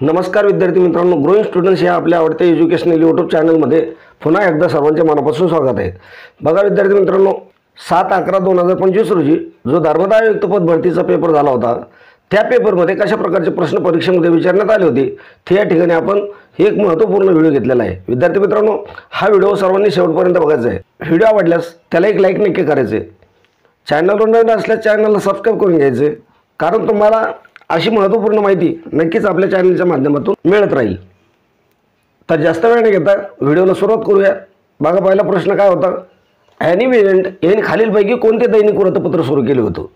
नमस्कार विद्यार्थी मित्रांनो, ग्रोइंग स्टुडंट्स या आपल्या आवडत्या एज्युकेशनल यूट्यूब चॅनलमध्ये पुन्हा एकदा सर्वांचे मनापासून स्वागत आहे। बघा विद्यार्थी मित्रांनो, 7/11/2025 रोजी जो धर्मदाय आयुक्त पद भरतीचा पेपर झाला होता, त्या पेपरमध्ये कशा प्रकारचे प्रश्न परीक्षेमध्ये विचारण्यात आले होते ते या ठिकाणी आपण एक महत्त्वपूर्ण व्हिडिओ घेतलेला आहे। विद्यार्थी मित्रांनो, हा व्हिडिओ सर्वांनी शेवटपर्यंत बघायचा आहे। व्हिडिओ आवडल्यास त्याला एक लाईक नक्की करायचे, चॅनलवर नवीन असल्यास चॅनलला सबस्क्राईब करून घ्यायचे, कारण तुम्हाला अशी महत्त्वपूर्ण माहिती नक्कीच आपल्या चॅनलच्या माध्यमातून मिळत राहील। तर जास्त वेळ न घेता व्हिडिओला सुरुवात करूया। बघा, पहिला प्रश्न काय होता, ॲनी बेझंट यांनी खालीलपैकी कोणते दैनिक वृत्तपत्र सुरू केले होते?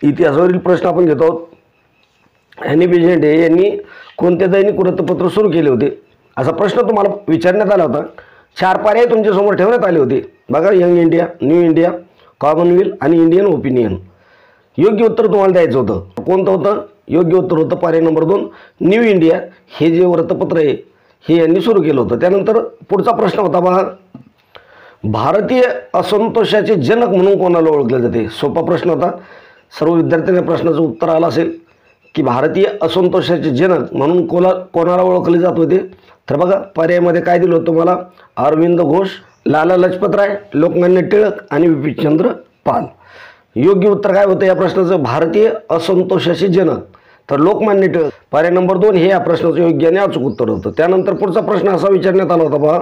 इतिहासावरील प्रश्न आपण घेतो आहोत। ॲनी बेझंट यांनी कोणते दैनिक वृत्तपत्र सुरू केले होते असा प्रश्न तुम्हाला विचारण्यात आला होता। 4 पर्याय तुमच्यासमोर ठेवण्यात आले होते। बघा, young India, new India, Commonwealth आणि इंडियन ओपिनियन। योग्य उत्तर तुम्हाला द्यायचं होतं। कोणतं होतं? योग्य उत्तर होतं पर्याय नंबर 2, न्यू इंडिया। हे जे वृत्तपत्र आहे हे यांनी सुरू केलं होतं। त्यानंतर पुढचा प्रश्न होता बघा, भारतीय असंतोषाचे जनक म्हणून कोणाला ओळखले जाते? सोपा प्रश्न होता। सर्व विद्यार्थ्यांना प्रश्नाचं उत्तर आलं असेल की भारतीय असंतोषाचे जनक म्हणून कोणाला ओळखले जात होते? तर बघा, पर्यायामध्ये काय दिलं होतं तुम्हाला? अरविंद घोष, लाला लजपत राय, लोकमान्य टिळक आणि बिपिनचंद्र पाल। योग्य उत्तर काय होतं या प्रश्नाचं? भारतीय असंतोषाचे जनक तर लोकमान्य टिळक। पर्याय नंबर 2 हे या प्रश्नाचं योग्य आणि अचूक उत्तर होतं। त्यानंतर पुढचा प्रश्न असा विचारण्यात आला होता बघा,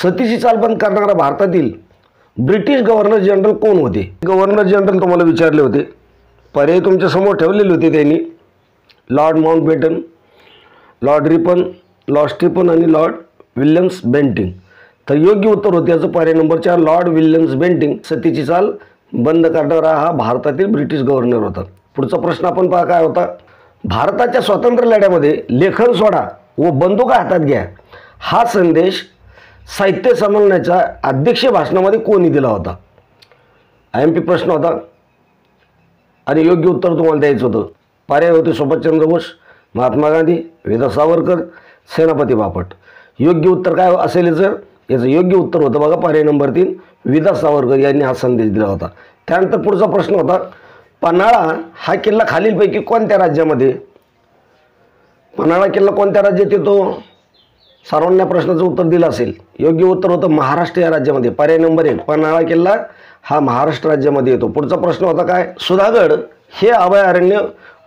सतीची चाल बंद करणारा भारतातील ब्रिटिश गव्हर्नर जनरल कोण होते? गव्हर्नर जनरल तुम्हाला विचारले होते। पर्याय तुमच्या समोर ठेवलेले होते त्यांनी, Lord Mountbatten, Lord Ripon, Lord Stephen आणि लॉर्ड विल्यम्स बेंटिंग। तर योग्य उत्तर होते याचं पर्याय नंबर 4, लॉर्ड विल्यम्स बेंटिंग सतीची चाल बंद करणारा हा भारतातील ब्रिटिश गव्हर्नर होता। पुढचा प्रश्न आपण पहा काय होता, भारताच्या स्वातंत्र्य लढ्यामध्ये लेखन सोडा व बंदुका हातात घ्या हा संदेश साहित्य संमेलनाच्या अध्यक्ष भाषणामध्ये कोणी दिला होता? IMP प्रश्न होता आणि योग्य उत्तर तुम्हाला द्यायचं होतं। पर्याय होते सुभाषचंद्र बोस, महात्मा गांधी, विदा सावरकर, सेनापती बापट। योग्य उत्तर काय असेल याचं योग्य उत्तर होतं बघा पर्याय नंबर 3, विदा सावरकर यांनी हा संदेश दिला होता। त्यानंतर पुढचा प्रश्न होता, पन्हाळा हा किल्ला खालीलपैकी कोणत्या राज्यामध्ये? पन्हाळा किल्ला कोणत्या राज्यात येतो? सर्वांना प्रश्नाचं उत्तर दिलं असेल। योग्य उत्तर होतं महाराष्ट्र या राज्यामध्ये। पर्याय नंबर 1, पन्हाळा किल्ला हा महाराष्ट्र राज्यामध्ये येतो। पुढचा प्रश्न होता काय, सुधागड हे अभयारण्य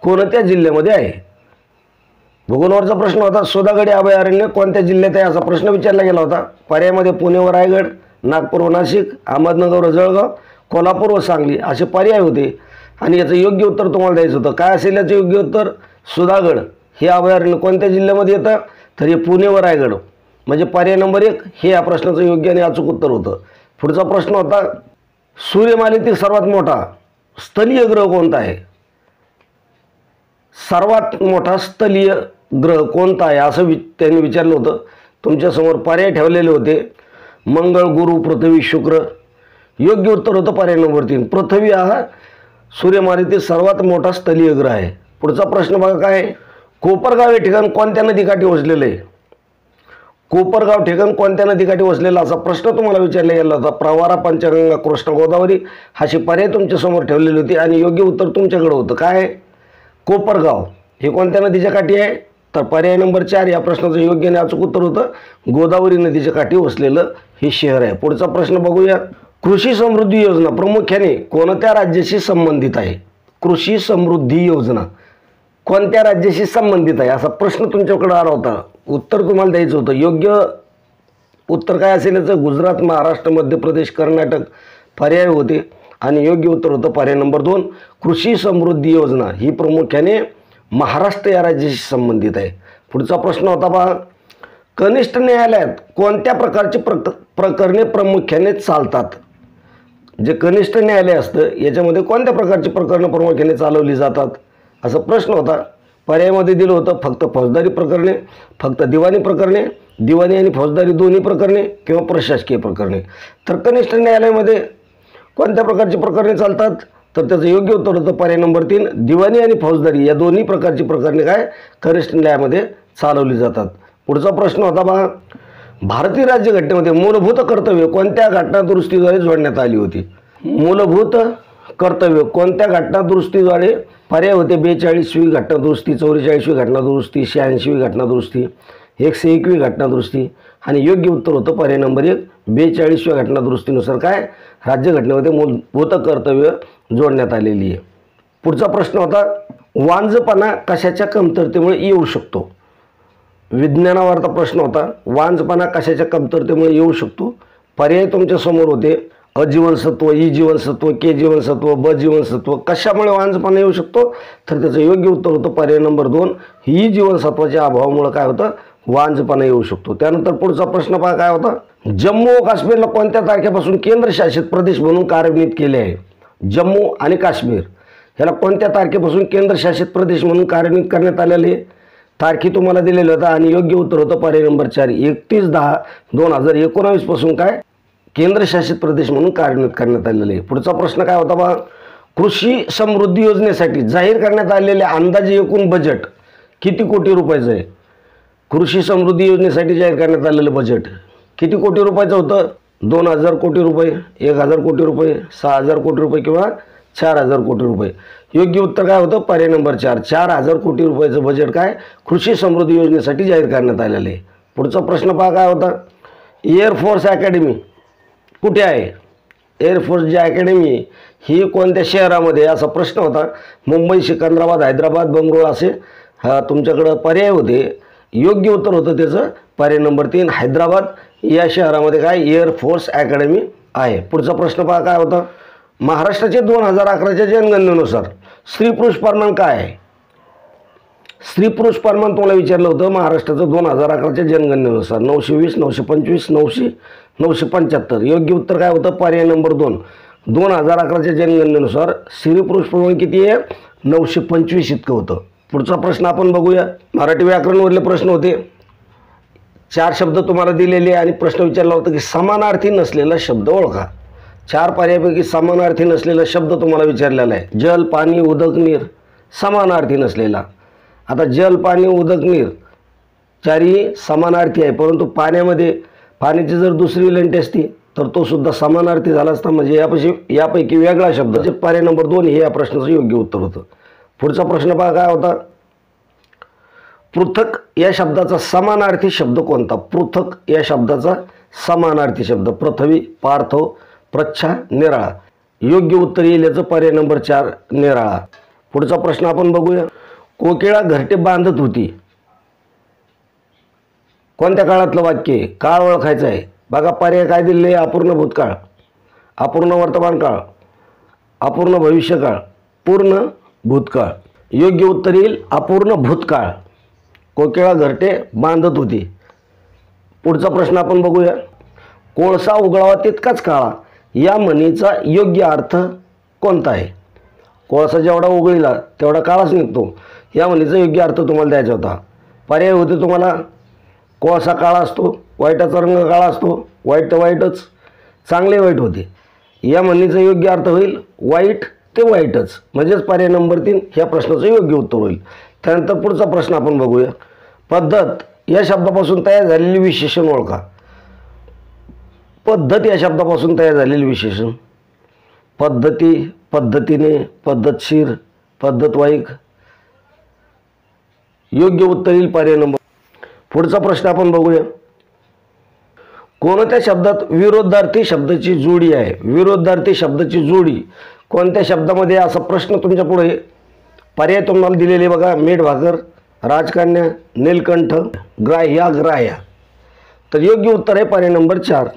कोणत्या जिल्ह्यामध्ये आहे? भूगोलवरचा प्रश्न होता, सुधागड हे अभयारण्य कोणत्या जिल्ह्यात आहे असा प्रश्न विचारला गेला होता। पर्यायामध्ये पुणे व रायगड, नागपूर व नाशिक, अहमदनगर व जळगाव, कोल्हापूर व सांगली असे पर्याय होते आणि याचं योग्य उत्तर तुम्हाला द्यायचं होतं। काय असेल याचं योग्य उत्तर? सुधागड हे अभयारण्य कोणत्या जिल्ह्यामध्ये येतं? तर हे पुणे व रायगड, म्हणजे पर्याय नंबर 1 हे या प्रश्नाचं योग्य आणि अचूक उत्तर होतं। पुढचा प्रश्न होता, सूर्यमालेतील सर्वात मोठा स्थलीय ग्रह कोणता आहे? सर्वात मोठा स्थलीय ग्रह कोणता आहे असं त्यांनी विचारलं होतं। तुमच्यासमोर पर्याय ठेवलेले होते, मंगळ, गुरु, पृथ्वी, शुक्र। योग्य उत्तर होतं पर्याय नंबर 3, पृथ्वी हा सूर्यमालेतील सर्वात मोठा स्थलीय ग्रह आहे। पुढचा प्रश्न बघा काय, कोपरगाव हे ठिकाण कोणत्या नदीकाठी वसलेलं आहे? कोपरगाव ठिकाण कोणत्या नदीकाठी वसलेला असा प्रश्न तुम्हाला विचारला गेला होता। प्रवारा, पंचगंगा, कृष्णा, गोदावरी अशी पर्याय तुमच्यासमोर ठेवलेली होती आणि योग्य उत्तर तुमच्याकडे होतं। काय? कोपरगाव हे कोणत्या नदीच्या काठी आहे? तर पर्याय नंबर 4 या प्रश्नाचं योग्य आणि अचूक उत्तर होतं, गोदावरी नदीच्या काठी वसलेलं हे शहर आहे। पुढचा प्रश्न बघूया, कृषी समृद्धी योजना प्रामुख्याने कोणत्या राज्याशी संबंधित आहे? कृषी समृद्धी योजना कोणत्या राज्याशी संबंधित आहे असा प्रश्न तुमच्याकडे आला होता। उत्तर तुम्हाला द्यायचं होतं। योग्य उत्तर काय असेल याचं? गुजरात, महाराष्ट्र, मध्य प्रदेश, कर्नाटक पर्याय होते आणि योग्य उत्तर होतं पर्याय नंबर 2, कृषी समृद्धी योजना ही प्रामुख्याने महाराष्ट्र या राज्याशी संबंधित आहे। पुढचा प्रश्न होता पहा, कनिष्ठ न्यायालयात कोणत्या प्रकारची प्रकरणे प्रामुख्याने चालतात? जे कनिष्ठ न्यायालय असतं याच्यामध्ये कोणत्या प्रकारची प्रकरणं प्रामुख्याने चालवली जातात असा प्रश्न होता। पर्यायामध्ये दिलं होतं फक्त फौजदारी प्रकरणे, फक्त दिवाणी प्रकरणे, दिवाणी आणि फौजदारी दोन्ही प्रकरणे किंवा प्रशासकीय प्रकरणे। तर कनिष्ठ न्यायालयामध्ये कोणत्या प्रकारची प्रकरणे चालतात? तर त्याचं योग्य उत्तर होतं पर्याय नंबर 3, दिवाणी आणि फौजदारी या दोन्ही प्रकारची प्रकरणे काय कनिष्ठ न्यायालयामध्ये चालवली जातात। पुढचा प्रश्न होता बघा, भारतीय राज्यघटनेमध्ये मूलभूत कर्तव्य कोणत्या घटना दुरुस्तीद्वारे जोडण्यात आली होती? मूलभूत कर्तव्य कोणत्या घटनादुरुस्तीद्वारे पर्याय होते 42वी घटनादुरुस्ती, 44वी घटनादुरुस्ती, 86वी घटनादुरुस्ती, 101वी घटनादुरुस्ती आणि योग्य उत्तर होतं पर्याय नंबर 1 42व्या घटनादुरुस्तीनुसार काय राज्यघटनेमध्ये मूलभूत कर्तव्य जोडण्यात आलेली आहे. पुढचा प्रश्न होता वांझपणा कशाच्या कमतरतेमुळे येऊ शकतो. विज्ञानावरचा प्रश्न होता वांझपणा कशाच्या कमतरतेमुळे येऊ शकतो. पर्याय तुमच्या समोर होते अजीवनसत्व, ई जीवनसत्व, के जीवनसत्व, ब जीवनसत्व. कशामुळे वांझपणा येऊ शकतो तर त्याचं योग्य उत्तर होतं पर्याय नंबर 2 ही जीवनसत्वाच्या अभावामुळे काय होतं वांझपणा येऊ शकतो. त्यानंतर पुढचा प्रश्न पहा काय होता जम्मू व काश्मीरला कोणत्या तारखेपासून केंद्रशासित प्रदेश म्हणून कार्यान्वित केले आहे. जम्मू आणि काश्मीर ह्याला कोणत्या तारखेपासून केंद्रशासित प्रदेश म्हणून कार्यान्वित करण्यात आलेले तारखे तुम्हाला दिलेले होतं आणि योग्य उत्तर होतं पर्याय नंबर 4 31/10/2019 पासून काय केंद्रशासित प्रदेश म्हणून कार्यान्वित करण्यात आलेले. पुढचा प्रश्न काय होता बघा कृषी समृद्धी योजनेसाठी जाहीर करण्यात आलेले अंदाजे एकूण बजेट किती कोटी रुपयाचं आहे. कृषी समृद्धी योजनेसाठी जाहीर करण्यात आलेलं बजेट किती कोटी रुपयाचं होतं 2000 कोटी रुपये, 1000 कोटी रुपये, 6000 कोटी रुपये किंवा 4000 कोटी रुपये. योग्य उत्तर काय होतं पर्याय नंबर 4 4000 कोटी रुपयाचं बजेट काय कृषी समृद्धी योजनेसाठी जाहीर करण्यात आलेलं आहे. पुढचा प्रश्न पहा काय होता एअरफोर्स अकॅडमी कुठे आहे. एअरफोर्स जी अकॅडमी ही कोणत्या शहरामध्ये असा प्रश्न होता. मुंबई, सिकंदराबाद, हैदराबाद, बंगळुरू असे तुमच्याकडं पर्याय होते. योग्य उत्तर होतं त्याचं पर्याय नंबर 3 हैदराबाद या शहरामध्ये काय एअरफोर्स अकॅडमी आहे. पुढचा प्रश्न पहा काय होता महाराष्ट्राचे 2011च्या जनगणनेनुसार स्त्री पुरुष प्रमाण काय आहे. स्त्री पुरुष प्रमाण तुम्हाला विचारलं होतं महाराष्ट्राचं 2011च्या जनगणनेनुसार 920, 925, 900, 975. योग्य उत्तर काय होतं पर्याय नंबर 2 2011च्या जनगणनेनुसार स्त्री पुरुष प्रमाण किती आहे 925 इतकं होतं. पुढचा प्रश्न आपण बघूया मराठी व्याकरणवरले प्रश्न होते. 4 शब्द तुम्हाला दिलेले आणि प्रश्न विचारला होता की समानार्थी नसलेला शब्द ओळखा. 4 पर्यायापैकी समानार्थी नसलेला शब्द तुम्हाला विचारलेला आहे. जल, पाणी, उदक, नीर समानार्थी नसलेला. आता जल, पाणी, उदक, नीर चारही समानार्थी आहे परंतु पाण्याची जर दुसरी विलंटी असती तर तो सुद्धा समानार्थी झाला असता म्हणजे यापैकी वेगळा शब्द म्हणजे पर्याय नंबर 2 हे या प्रश्नाचं योग्य उत्तर होतं. पुढचा प्रश्न पहा काय होता पृथक या शब्दाचा समानार्थी शब्द कोणता. पृथक या शब्दाचा समानार्थी शब्द पृथ्वी, पार्थव, प्रच्छा, निराळा. योग्य उत्तर येईल याचं पर्याय नंबर 4 निराळा. पुढचा प्रश्न आपण बघूया कोकिळा घरटे बांधत होती कोणत्या काळातलं वाक्य आहे. काळ ओळखायचं आहे. बघा पर्याय काय दिले अपूर्ण भूतकाळ, अपूर्ण वर्तमान काळ, अपूर्ण भविष्यकाळ, पूर्ण भूतकाळ. योग्य उत्तर येईल अपूर्ण भूतकाळ. कोकिळा घरटे बांधत होती. पुढचा प्रश्न आपण बघूया कोळसा उघडावा तितकाच काळा या म्हणीचा योग्य अर्थ कोणता आहे. कोळसा जेवढा उघळला तेवढा काळाच निघतो या म्हणीचा योग्य अर्थ तुम्हाला द्यायचा होता. पर्याय होते तुम्हाला कोळसा काळा असतो, वाईटाचा रंग काळा असतो, वाईट तर वाईटच, चांगले वाईट होते. या म्हणीचा योग्य अर्थ होईल वाईट ते वाईटच म्हणजेच पर्याय नंबर 3 ह्या प्रश्नाचं योग्य उत्तर होईल. त्यानंतर पुढचा प्रश्न आपण बघूया पद्धत या शब्दापासून तयार झालेली विशेषण ओळखा. पद्धत या शब्दापासून तयार झालेली विशेषण पद्धती, पद्धतीने, पद्धतशीर, पद्धतवाईक. योग्य उत्तर येईल पर्याय नंबर. पुढचा प्रश्न आपण बघूया कोणत्या शब्दात विरोधार्थी शब्दाची जोडी आहे. विरोधार्थी शब्दाची जोडी कोणत्या शब्दामध्ये असा प्रश्न तुमच्या पुढे पर्याय तुम्हाला दिलेले बघा मेढभाकर, राजकन्या, नीलकंठ, ग्राह्या. तर योग्य उत्तर आहे पर्याय नंबर 4.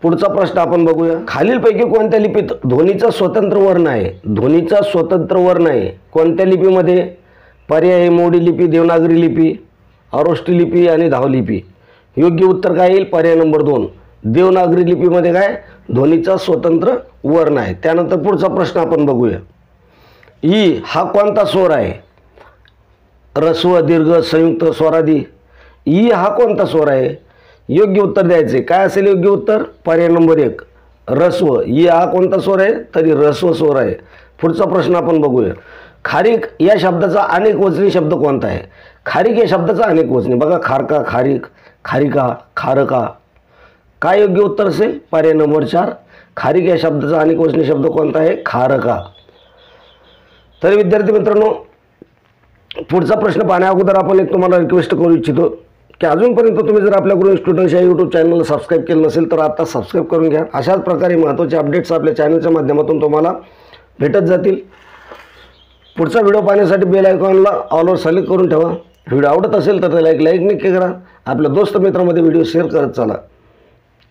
पुढचा प्रश्न आपण बघूया खालीलपैकी कोणत्या लिपीत ध्वनीचा स्वतंत्र वर्ण आहे. ध्वनीचा स्वतंत्र वर्ण आहे कोणत्या लिपीमध्ये. पर्याय आहे मोडी लिपी, देवनागरी लिपी, अरोष्टी लिपी आणि धावलिपी. योग्य उत्तर काय येईल पर्याय नंबर 2 देवनागरी लिपीमध्ये काय ध्वनीचा स्वतंत्र वर्ण आहे. त्यानंतर पुढचा प्रश्न आपण बघूया ई हा कोणता स्वर आहे. ऱ्हस्व, दीर्घ, संयुक्त, स्वरादी. ई हा कोणता स्वर आहे. योग्य उत्तर द्यायचे. काय असेल योग्य उत्तर पर्याय नंबर 1 ऱ्हस्व. ई हा कोणता स्वर आहे तरी ऱ्हस्व स्वर आहे. पुढचा प्रश्न आपण बघूया खारीक या शब्दाचा अनेक वचनी शब्द कोणता आहे. खारीक या शब्दाचा अनेक वचनी बघा खारका, खारीक, खारिका, खारका. काय योग्य उत्तर असेल पर्याय नंबर 4 खारीक या शब्दाचा अनेकवचनी शब्द कोणता आहे? खारका. तर विद्यार्थी मित्रांनो, पुढचा प्रश्न पाहण्या अगोदर आपण एक तुम्हाला रिक्वेस्ट करू इच्छितो की अजूनपर्यंत तुम्ही जर आपल्या ग्रोइंग स्टुडंट्स या यूट्यूब चॅनलला सबस्क्राईब केलं नसेल तर आता सबस्क्राईब करून घ्या. अशाच प्रकारे महत्त्वाचे अपडेट्स आपल्या चॅनलच्या माध्यमातून तुम्हाला भेटत जातील. पुढचा व्हिडिओ पाहण्यासाठी बेल आयकॉनला ऑलवर सिलेक्ट करून ठेवा. व्हिडिओ आवडत असेल तर त्याला एक लाईक नक्की करा. आपल्या दोस्त मित्रांमध्ये व्हिडिओ शेअर करत चला.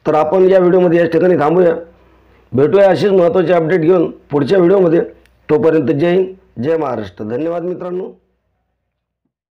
तर आपण या व्हिडिओमध्ये या ठिकाणी थांबूया. भेटूया अशीच महत्त्वाची अपडेट घेऊन पुढच्या व्हिडिओमध्ये. तोपर्यंत जय हिंद, जय महाराष्ट्र. धन्यवाद मित्रांनो.